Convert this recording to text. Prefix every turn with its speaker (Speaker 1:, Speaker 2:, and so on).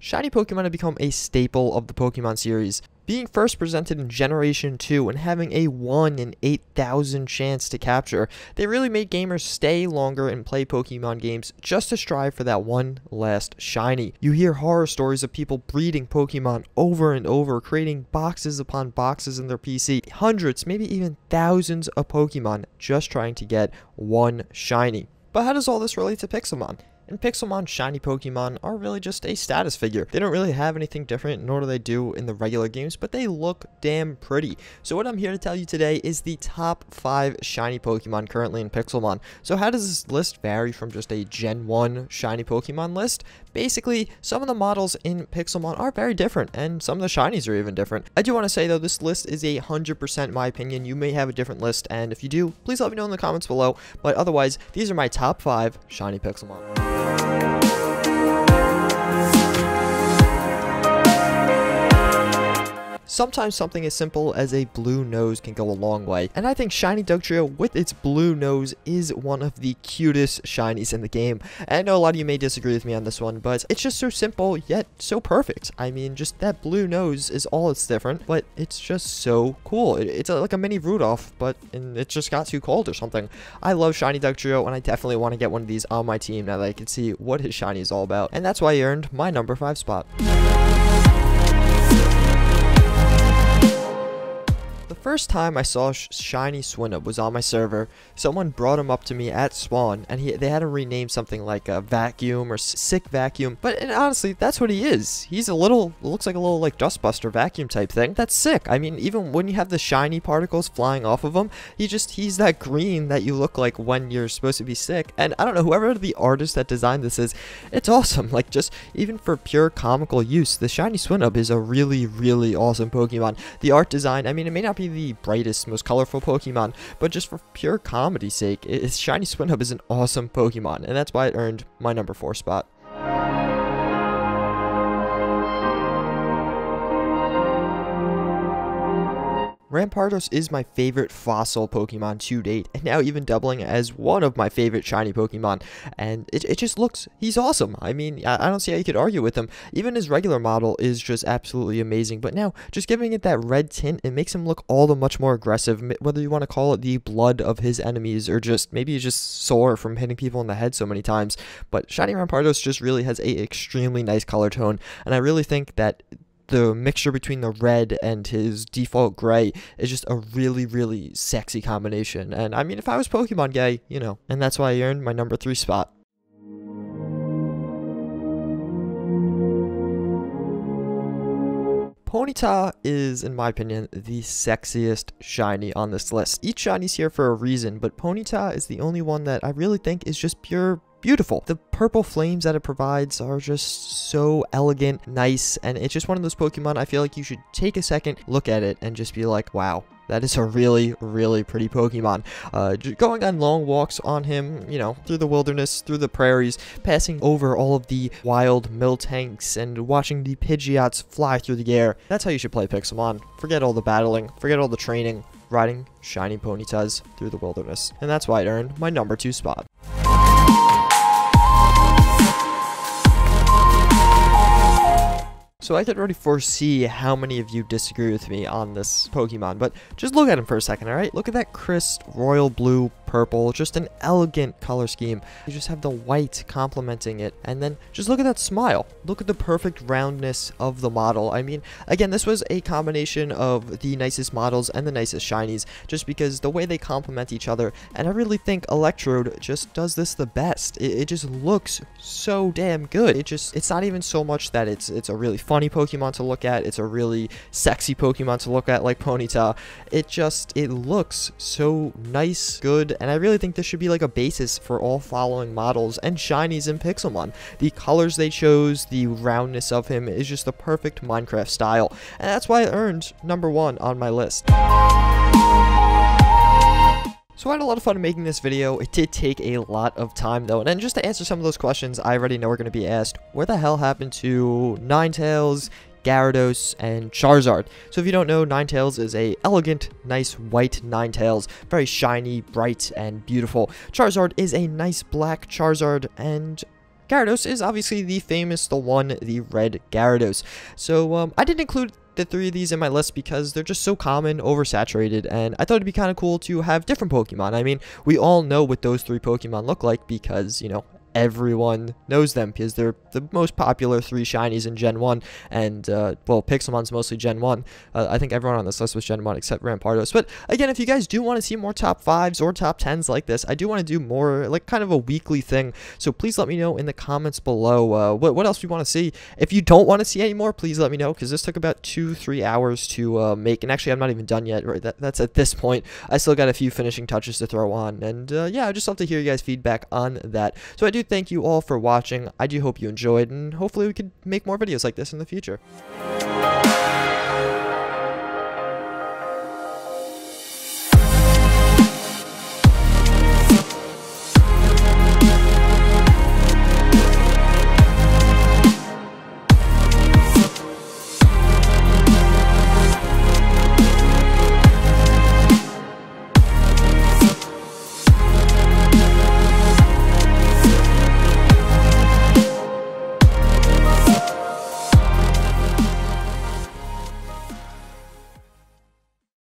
Speaker 1: Shiny Pokemon have become a staple of the Pokemon series. Being first presented in Generation 2 and having a 1 in 8,000 chance to capture, they really made gamers stay longer and play Pokemon games just to strive for that one last shiny. You hear horror stories of people breeding Pokemon over and over, creating boxes upon boxes in their PC, hundreds, maybe even thousands of Pokemon just trying to get one shiny. But how does all this relate to Pixelmon? In Pixelmon, shiny Pokemon are really just a status figure. They don't really have anything different, nor do they do in the regular games, but they look damn pretty. So what I'm here to tell you today is the top 5 shiny Pokemon currently in Pixelmon. So how does this list vary from just a Gen 1 shiny Pokemon list? Basically, some of the models in Pixelmon are very different, and some of the shinies are even different. I do want to say though, this list is 100% my opinion. You may have a different list, and if you do, please let me know in the comments below. But otherwise, these are my top 5 shiny Pixelmon. Sometimes something as simple as a blue nose can go a long way, and I think Shiny Dugtrio with its blue nose is one of the cutest shinies in the game. And I know a lot of you may disagree with me on this one, but it's just so simple yet so perfect. I mean, just that blue nose is all that's different, but it's just so cool. It's like a mini Rudolph, but it just got too cold or something. I love Shiny Dugtrio, and I definitely want to get one of these on my team now that I can see what his shiny is all about, and that's why he earned my number 5 spot. The first time I saw Shiny Spoonup was on my server. Someone brought him up to me at spawn, and they had him rename something like a vacuum or sick vacuum. But honestly, that's what he is. He's looks like a little like dustbuster vacuum type thing. That's sick. I mean, even when you have the shiny particles flying off of him, he's that green that you look like when you're supposed to be sick. And I don't know, whoever the artist that designed this is, it's awesome. Like, just even for pure comical use, the Shiny Spoonup is a really, really awesome Pokemon. The art design, I mean, it may not be the brightest, most colorful Pokemon, but just for pure comedy's sake, Shiny Spoonup is an awesome Pokemon, and that's why it earned my number 4 spot. Rampardos is my favorite fossil Pokemon to date, and now even doubling as one of my favorite shiny Pokemon, and it just looks, he's awesome. I mean, I don't see how you could argue with him. Even his regular model is just absolutely amazing, but now, just giving it that red tint, it makes him look all the much more aggressive, whether you want to call it the blood of his enemies, or just, maybe he's just sore from hitting people in the head so many times, but shiny Rampardos just really has a extremely nice color tone, and I really think that the mixture between the red and his default gray is just a really, really sexy combination. And I mean, if I was Pokemon gay, you know, and that's why I earned my number 3 spot. Ponyta is, in my opinion, the sexiest shiny on this list. Each shiny's here for a reason, but Ponyta is the only one that I really think is just pure beautiful. The purple flames that it provides are just so elegant, nice, and it's just one of those Pokemon I feel like you should take a second, look at it, and just be like, wow, that is a really, really pretty Pokemon. Going on long walks on him, you know, through the wilderness, through the prairies, passing over all of the wild Miltanks, and watching the Pidgeots fly through the air. That's how you should play Pixelmon. Forget all the battling, forget all the training, riding shiny Ponytas through the wilderness. And that's why it earned my number 2 spot. So I could already foresee how many of you disagree with me on this Pokemon, but just look at him for a second, alright? Look at that crisp royal blue purple, just an elegant color scheme. You just have the white complementing it, and then just look at that smile. Look at the perfect roundness of the model. I mean, again, this was a combination of the nicest models and the nicest shinies, just because the way they complement each other, and I really think Electrode just does this the best. It just looks so damn good. It's not even so much that it's a really funny Pokemon to look at, it's a really sexy Pokemon to look at like Ponyta. It looks so nice, good, and I really think this should be like a basis for all following models and shinies in Pixelmon. The colors they chose, the roundness of him is just the perfect Minecraft style, and that's why it earned number 1 on my list. So I had a lot of fun making this video. It did take a lot of time though, and then just to answer some of those questions I already know are going to be asked, where the hell happened to Ninetales, Gyarados, and Charizard? So if you don't know, Ninetales is a elegant, nice white Ninetales, very shiny, bright, and beautiful. Charizard is a nice black Charizard, and Gyarados is obviously the famous, the one, the red Gyarados. So I didn't include the 3 of these in my list because they're just so common, oversaturated, and I thought it'd be kind of cool to have different Pokemon. I mean, we all know what those 3 Pokemon look like because, you know, everyone knows them because they're the most popular 3 shinies in Gen 1, and well, Pixelmon's mostly Gen 1. I think everyone on this list was Gen 1 except Rampardos. But again, if you guys do want to see more top 5s or top 10s like this, I do want to do more like kind of a weekly thing, so please let me know in the comments below what else we want to see. If you don't want to see any more, please let me know, because this took about 2-3 hours to make, and actually I'm not even done yet, right? That's at this point. I still got a few finishing touches to throw on, and yeah, I'd just love to hear you guys' feedback on that. So I do thank you all for watching. I do hope you enjoyed, and hopefully we could make more videos like this in the future.